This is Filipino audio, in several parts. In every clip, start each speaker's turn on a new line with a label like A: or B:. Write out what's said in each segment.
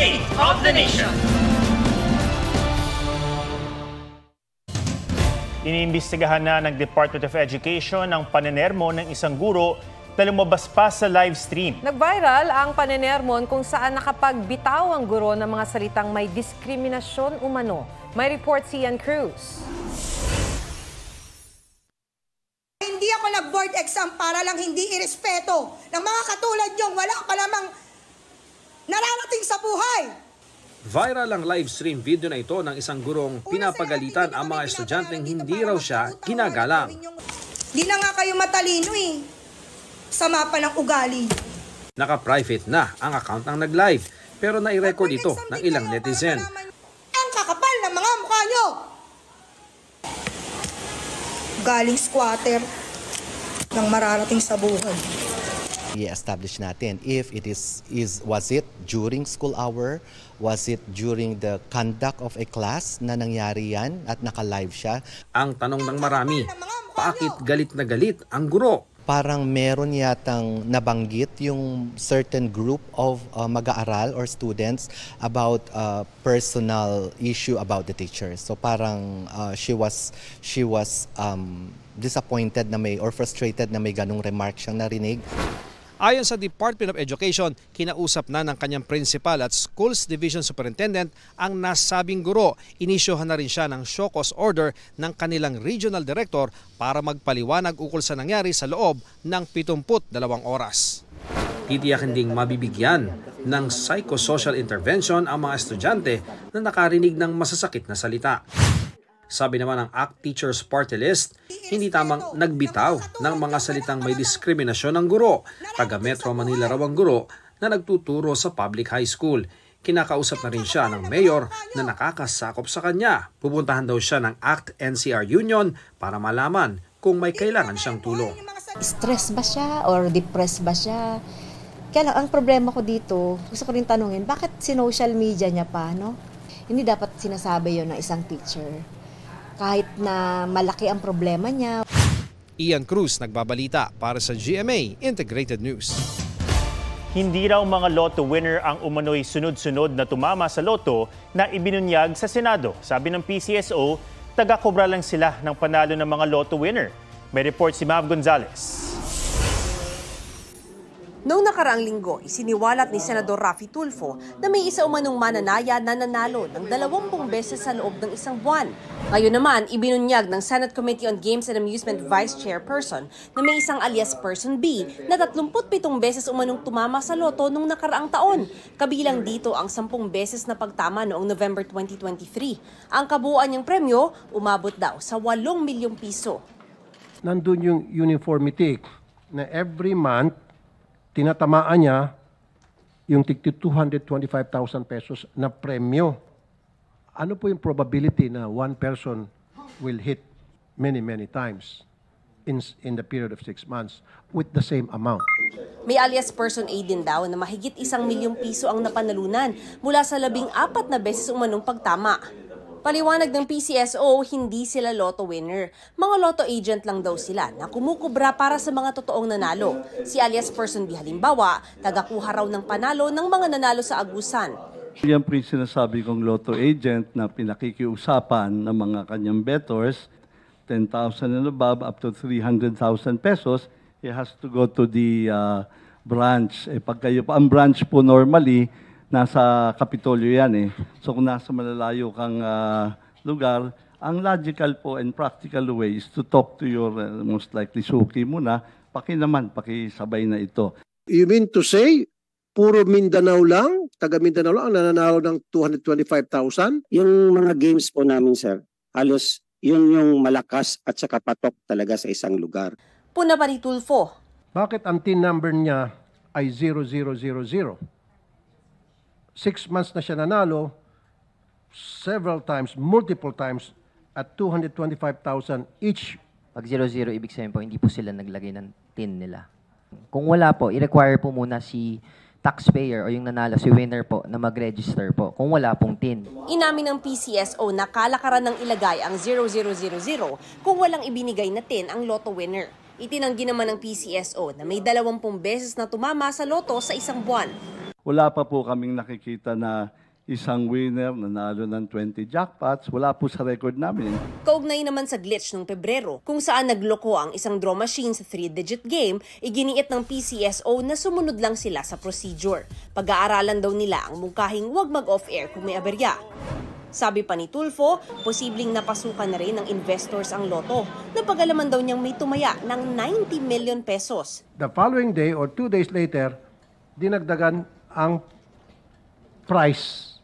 A: State of the Nation.
B: Iniimbestigahan na ng Department of Education ang panenermo ng isang guro na lumabas pa sa live stream.
C: Nag-viral ang panenermon kung saan nakapagbitaw ang guro ng mga salitang may diskriminasyon umano. May report si Ian Cruz.
D: Hindi ako nag-board exam para lang hindi irespeto ng mga katulad niyong wala pa lamang nararating sa buhay.
E: Viral ang live stream video na ito ng isang gurong pinapagalitan ang mga estudyanteng hindi raw siya ginagalang.
D: Di na nga kayo matalino eh. Sama pa ng ugali.
E: Naka-private na ang account ng nag-live pero nai-record ito ng ilang netizen.
D: Ang kakapal ng mga mukha nyo! Galing squatter ng mararating sa buhay.
F: I-establish natin if it was it during school hour, was it during the conduct of a class na nangyari yan at naka-live siya.
E: Ang tanong ng marami, bakit galit na galit ang guro?
F: Parang meron yatang nabanggit yung certain group of mag-aaral or students about personal issue about the teacher. So parang she was disappointed na may or frustrated na may ganung remark siyang narinig.
E: Ayon sa Department of Education, kinausap na ng kanyang principal at Schools Division Superintendent ang nasabing guro. Inisyohan na rin siya ng show cause order ng kanilang regional director para magpaliwanag ukol sa nangyari sa loob ng 72 oras. Titiyakin ding mabibigyan ng psychosocial intervention ang mga estudyante na nakarinig ng masasakit na salita. Sabi naman ng ACT Teachers Party List, hindi tamang nagbitaw ng mga salitang may diskriminasyon ng guro. Taga Metro Manila raw ang guro na nagtuturo sa public high school. Kinakausap na rin siya ng mayor na nakakasakop sa kanya. Pupuntahan daw siya ng ACT NCR Union para malaman kung may kailangan siyang tulong.
G: Stress ba siya or depressed ba siya? Kaya lang, ang problema ko dito, gusto ko rin tanungin, bakit sinocial media niya pa, no? Hindi dapat sinasabi yon ng isang teacher. Kahit na malaki ang problema niya.
E: Ian Cruz, nagbabalita para sa GMA Integrated News.
B: Hindi raw mga lotto winner ang umano'y sunod-sunod na tumama sa loto na ibinunyag sa Senado. Sabi ng PCSO, taga-kobra lang sila ng panalo ng mga lotto winner. May report si Mav Gonzalez.
H: Noong nakaraang linggo, isiniwalat ni Senador Raffy Tulfo na may isa umanong mananaya na nanalo ng 20 beses sa loob ng isang buwan. Ngayon naman, ibinunyag ng Senate Committee on Games and Amusement Vice Chairperson na may isang alias Person B na 37 beses umanong tumama sa loto noong nakaraang taon. Kabilang dito ang 10 beses na pagtama noong November 2023. Ang kabuuan niyang premyo, umabot daw sa 8 milyong piso.
I: Nandun yung uniformity na every month, tinatamaan niya yung tigti 225,000 pesos na premyo. Ano po yung probability na one person will hit many times in the period of 6 months with the same amount?
H: May alias Person A din daw na mahigit 1 milyong piso ang napanalunan mula sa 14 na beses umanong pagtama. Paliwanag ng PCSO, hindi sila lotto winner. Mga lotto agent lang daw sila na kumukubra para sa mga totoong nanalo. Si alias Person B halimbawa, tagakuha raw ng panalo ng mga nanalo sa agusan.
J: Yan po yung sinasabi kong lotto agent na pinakikiusapan ng mga kanyang bettors, 10,000 and above up to 300,000 pesos, he has to go to the branch. Pag kayo pa, ang branch po normally, nasa Kapitolyo yan eh. So kung nasa malalayo kang lugar, ang logical po and practical way is to talk to your most likely suki muna, pakisabay na ito.
I: You mean to say, puro Mindanao lang, taga Mindanao lang ang nananalo ng 225,000?
K: Yung mga games po namin, sir, halos yung malakas at saka patok talaga sa isang lugar.
H: Puna pa ni Tulfo.
I: Bakit ang TIN number niya ay 0000? 6 months na siya nanalo, several times, multiple times, at 225,000 each.
L: Pag 00, ibig sabihin po, hindi po sila naglagay ng TIN nila. Kung wala po, i-require po muna si taxpayer o yung nanalo, si winner po, na mag-register po kung wala pong TIN.
H: Inamin ng PCSO na kalakaran ng ilagay ang 0000 kung walang ibinigay na TIN ang lotto winner. Itinanggi naman ng PCSO na may 20 beses na tumama sa loto sa isang buwan.
J: Wala pa po kaming nakikita na isang winner nanalo ng 20 jackpots. Wala po sa record namin.
H: Kaugnay naman sa glitch noong Pebrero, kung saan nagloko ang isang draw machine sa 3-digit game, iginiit ng PCSO na sumunod lang sila sa procedure. Pag-aaralan daw nila ang mungkahing huwag mag-off-air kung may aberya. Sabi pa ni Tulfo, posibleng napasukan na rin ng investors ang loto na pag-alaman daw niyang may tumaya ng 90 million pesos.
I: The following day or 2 days later, dinagdagan ang price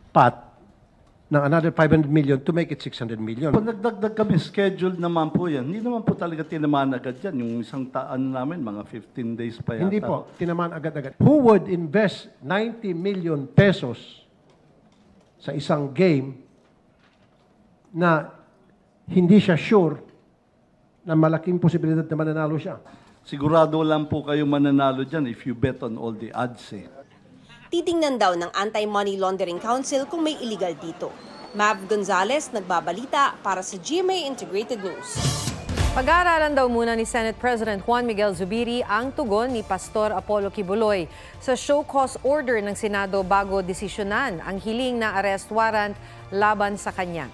I: pot ng another 500 million to make it 600 million.
J: Pag nagdagdag kami, scheduled naman po yan. Hindi naman po talaga tinamaan agad yan. Yung isang namin, mga 15 days pa yata.
I: Hindi po, tinamaan agad-agad. Who would invest 90 million pesos sa isang game na hindi siya sure na malaking posibilidad na mananalo siya?
J: Sigurado lang po kayo mananalo dyan if you bet on all the odds.
H: Titingnan daw ng Anti-Money Laundering Council kung may illegal dito. Mav Gonzalez, nagbabalita para sa GMA Integrated News.
C: Pag-aaralan daw muna ni Senate President Juan Miguel Zubiri ang tugon ni Pastor Apollo Kibuloy sa show cause order ng Senado bago desisyonan ang hiling na arrest warrant laban sa kanya.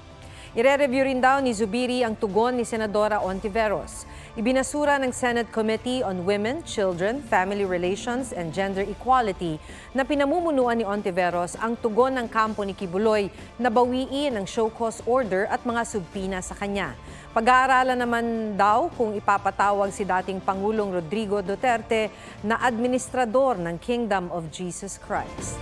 C: Ire-review rin daw ni Zubiri ang tugon ni Senadora Ontiveros. Ibinasura ng Senate Committee on Women, Children, Family Relations and Gender Equality na pinamumunuan ni Ontiveros ang tugon ng kampo ni Kibuloy na bawiin ang show cause order at mga subpina sa kanya. Pag-aaralan naman daw kung ipapatawag si dating Pangulong Rodrigo Duterte na administrador ng Kingdom of Jesus Christ.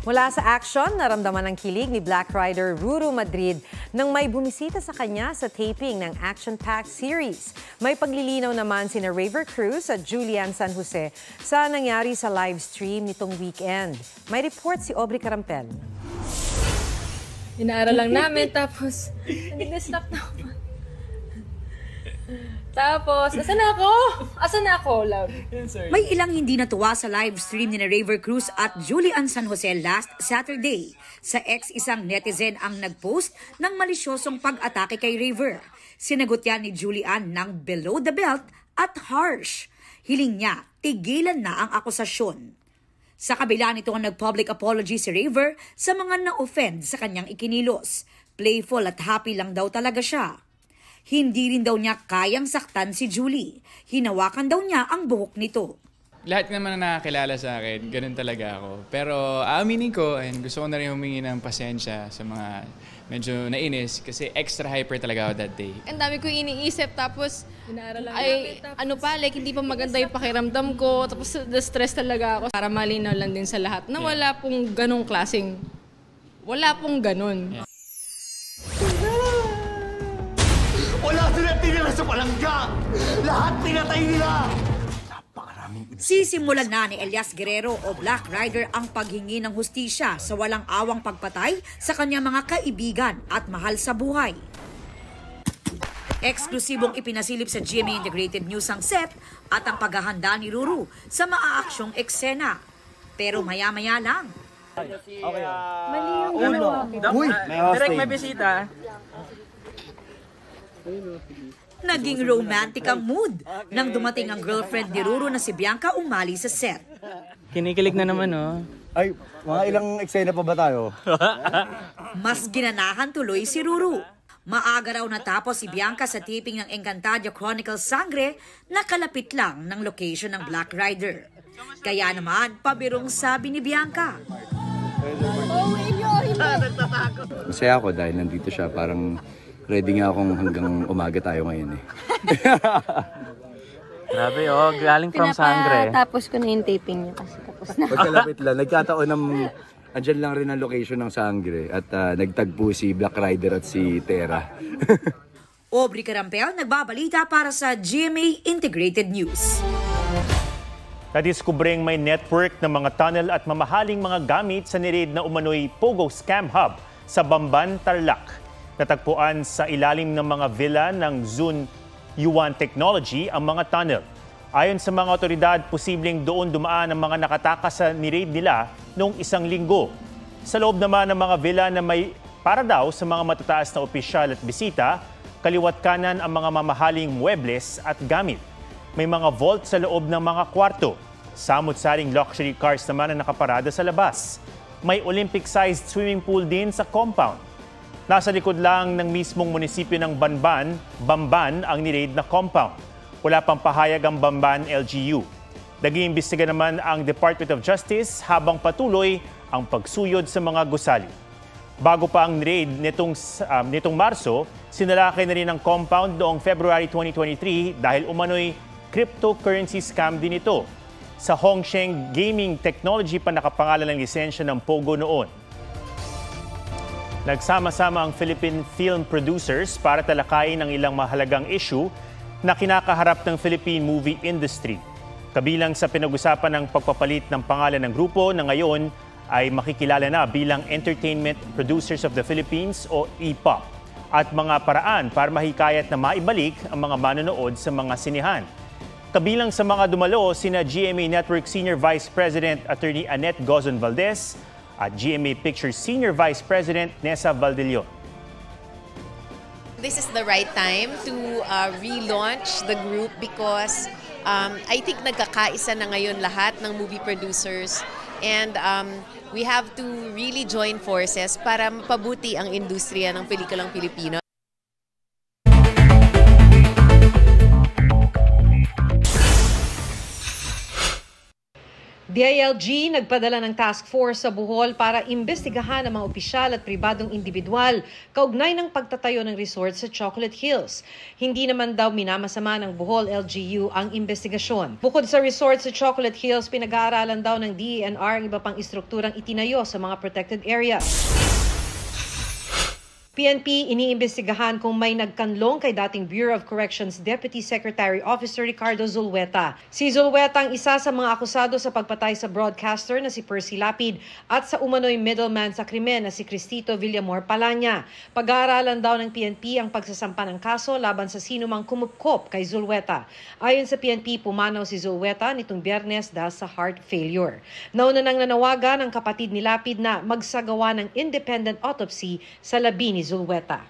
C: Mula sa action, naramdaman ang kilig ni Black Rider Ruru Madrid nang may bumisita sa kanya sa taping ng action-packed series. May paglilinaw naman sina Raver Cruz at Julian San Jose sa nangyari sa live stream nitong weekend. May report si Aubrey Carampel.
A: Inaaral lang namin, tapos nag-distract na ako. Tapos, asan na ako? Asan na ako, love?
M: May ilang hindi natuwa sa live stream ni Raver Cruz at Julian San Jose last Saturday. Sa X, isang netizen ang nag-post ng malisyosong pag-atake kay Raver. Sinagot yan ni Julian ng below the belt at harsh. Hiling niya, tigilan na ang akusasyon. Sa kabila nito ang nag-public apology si Raver sa mga na-offend sa kanyang ikinilos. Playful at happy lang daw talaga siya. Hindi rin daw niya kayang saktan si Julie. Hinawakan daw niya ang buhok nito.
N: Lahat naman na nakakilala sa akin, ganun talaga ako. Pero aaminin ko, and gusto ko na rin humingi ng pasensya sa mga medyo nainis kasi extra hyper talaga ako that day.
A: Ang dami ko iniisip, tapos hindi pa maganda yung pakiramdam ko, tapos na-stress talaga ako. Para malinaw lang din sa lahat na wala pong ganong klaseng, wala pong ganon. Yeah.
O: Wala sila tinira sa palangga! Lahat pinatay nila!
M: Sisimulan na ni Elias Guerrero o Black Rider ang paghingi ng hustisya sa walang awang pagpatay sa kanyang mga kaibigan at mahal sa buhay. Eksklusibong ipinasilip sa GMA Integrated News ang set at ang paghahanda ni Ruru sa maaaksyong eksena. Pero maya-maya lang.
P: Mali yung ginawa ko.
Q: Uy! Direct may bisita.
M: Naging romantic ang mood nang dumating ang girlfriend ni Ruru na si Bianca umali sa set.
Q: Kinikilig na naman, oh.
R: Ay, mga ilang eksena pa ba tayo?
M: Mas ginanahan tuloy si Ruru. Maaga raw natapos si Bianca sa taping ng Encantadia Chronicles Sangre na kalapit lang ng location ng Black Rider. Kaya naman, pabirong sabi ni Bianca.
R: Masaya ako dahil nandito siya. Parang ready nga akong hanggang umaga tayo ngayon eh.
Q: Grabe, oh. Galing from Sangre.
P: Tapos ko na yung taping niya kasi tapos na.
R: Pagkalapit lang. Nagkataon ng... Andyan lang rin ang location ng Sangre at nagtagpo si Black Rider at si Tera.
M: Aubrey Carampel, nagbabalita para sa GMA Integrated News.
B: Nadiskubreng may network ng mga tunnel at mamahaling mga gamit sa nireid na umano'y Pogo Scam Hub sa Bamban, Tarlac. Natagpuan sa ilalim ng mga villa ng Zun Yuan Technology ang mga tunnel. Ayon sa mga otoridad, posibleng doon dumaan ang mga nakatakas sa nireid nila noong isang linggo. Sa loob naman ng mga villa na may para daw sa mga matataas na opisyal at bisita, kaliwat kanan ang mga mamahaling muebles at gamit. May mga vault sa loob ng mga kwarto. Samut-saring luxury cars naman ang nakaparada sa labas. May Olympic-sized swimming pool din sa compound. Nasa likod lang ng mismong munisipyo ng Bamban ang niraid na compound. Wala pang pahayag ang Bamban LGU. Nag-iimbestiga naman ang Department of Justice habang patuloy ang pagsuyod sa mga gusali. Bago pa ang raid nitong Marso, sinalakay na rin ang compound noong February 2023 dahil umano'y cryptocurrency scam din ito. Sa Hongsheng Gaming Technology pa nakapangalan ng lisensya ng Pogo noon. Nagsama-sama ang Philippine film producers para talakayin ang ilang mahalagang issue na kinakaharap ng Philippine movie industry. Kabilang sa pinag-usapan ng pagpapalit ng pangalan ng grupo na ngayon ay makikilala na bilang Entertainment Producers of the Philippines o EPOP at mga paraan para mahikayat na maibalik ang mga manonood sa mga sinihan. Kabilang sa mga dumalo sina GMA Network Senior Vice President Attorney Annette Gozon Valdez at GMA Pictures Senior Vice President Nessa Valdellon.
S: This is the right time to relaunch the group because I think nagkakaisa na ngayon lahat ng movie producers and we have to really join forces para mapabuti ang industriya ng pelikulang Pilipino.
C: DILG nagpadala ng task force sa Bohol para imbestigahan ang mga opisyal at pribadong individual kaugnay ng pagtatayo ng resort sa Chocolate Hills. Hindi naman daw minamasama ng Bohol LGU ang investigasyon. Bukod sa resort sa Chocolate Hills, pinag-aaralan daw ng DENR ang iba pang istrukturang itinayo sa mga protected areas. PNP iniimbestigahan kung may nagkanlong kay dating Bureau of Corrections Deputy Secretary Officer Ricardo Zulueta. Si Zulueta ang isa sa mga akusado sa pagpatay sa broadcaster na si Percy Lapid at sa umano'y middleman sa krimen na si Cristito Villamor Palanya. Pag-aaralan daw ng PNP ang pagsasampa ng kaso laban sa sinumang kumupkop kay Zulueta. Ayon sa PNP, pumanaw si Zulueta nitong Biyernes dahil sa heart failure. Nauna nang nanawagan ang kapatid ni Lapid na magsagawa ng independent autopsy sa labi ni Zulueta.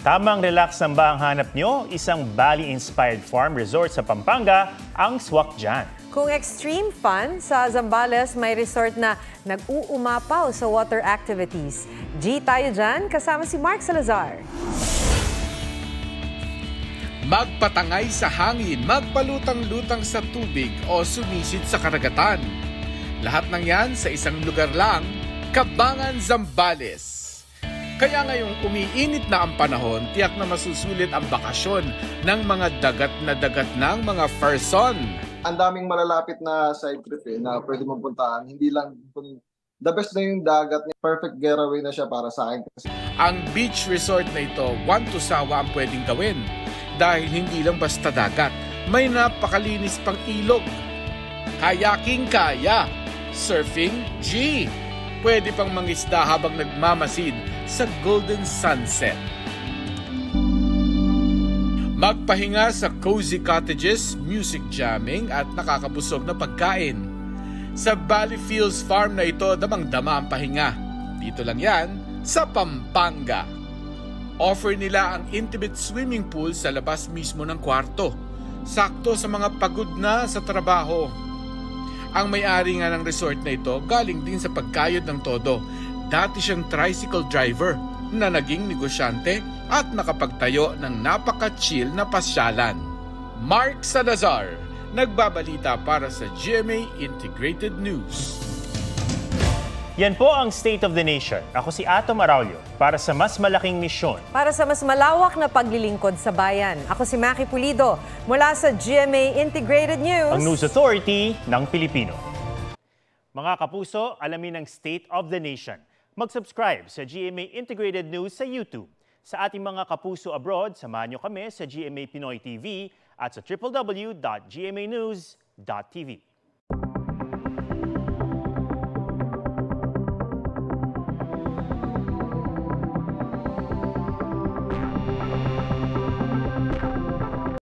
B: Tamang relax ang ba ang hanap nyo? Isang Bali-inspired farm resort sa Pampanga ang Swakjan.
C: Kung extreme fun, sa Zambales may resort na nag-uumapaw sa water activities. G tayo dyan, kasama si Mark Salazar.
T: Magpatangay sa hangin, magpalutang-lutang sa tubig o sumisid sa karagatan. Lahat ng yan sa isang lugar lang, Cabangan, Zambales. Kaya ngayong umiinit na ang panahon, tiyak na masusulit ang bakasyon ng mga dagat ng mga person.
U: Ang daming malalapit na side trip na pwede mong puntahan. Hindi lang, the best na yung dagat, perfect getaway na siya para sa akin.
T: Ang beach resort na ito, one to sawa ang pwedeng gawin. Dahil hindi lang basta dagat, may napakalinis pang ilog. Kayaking kaya, surfing G. Pwede pang mangisda habang nagmamasid sa golden sunset. Magpahinga sa cozy cottages, music jamming at nakakabusog na pagkain. Sa Valley Fields Farm na ito, damang-dama ang pahinga. Dito lang yan sa Pampanga. Offer nila ang intimate swimming pool sa labas mismo ng kwarto. Sakto sa mga pagod na sa trabaho. Ang may-ari nga ng resort na ito galing din sa pagkayod ng todo. Dati siyang tricycle driver na naging negosyante at nakapagtayo ng napaka-chill na pasyalan. Mark Salazar, nagbabalita para sa GMA Integrated News.
B: Yan po ang State of the Nation. Ako si Atom Araulio para sa mas malaking misyon.
C: Para sa mas malawak na paglilingkod sa bayan. Ako si Maki Pulido mula sa GMA Integrated News.
B: Ang News Authority ng Pilipino. Mga kapuso, alamin ang State of the Nation. Mag-subscribe sa GMA Integrated News sa YouTube. Sa ating mga kapuso abroad, samahan nyo kami sa GMA Pinoy TV at sa www.gmanews.tv.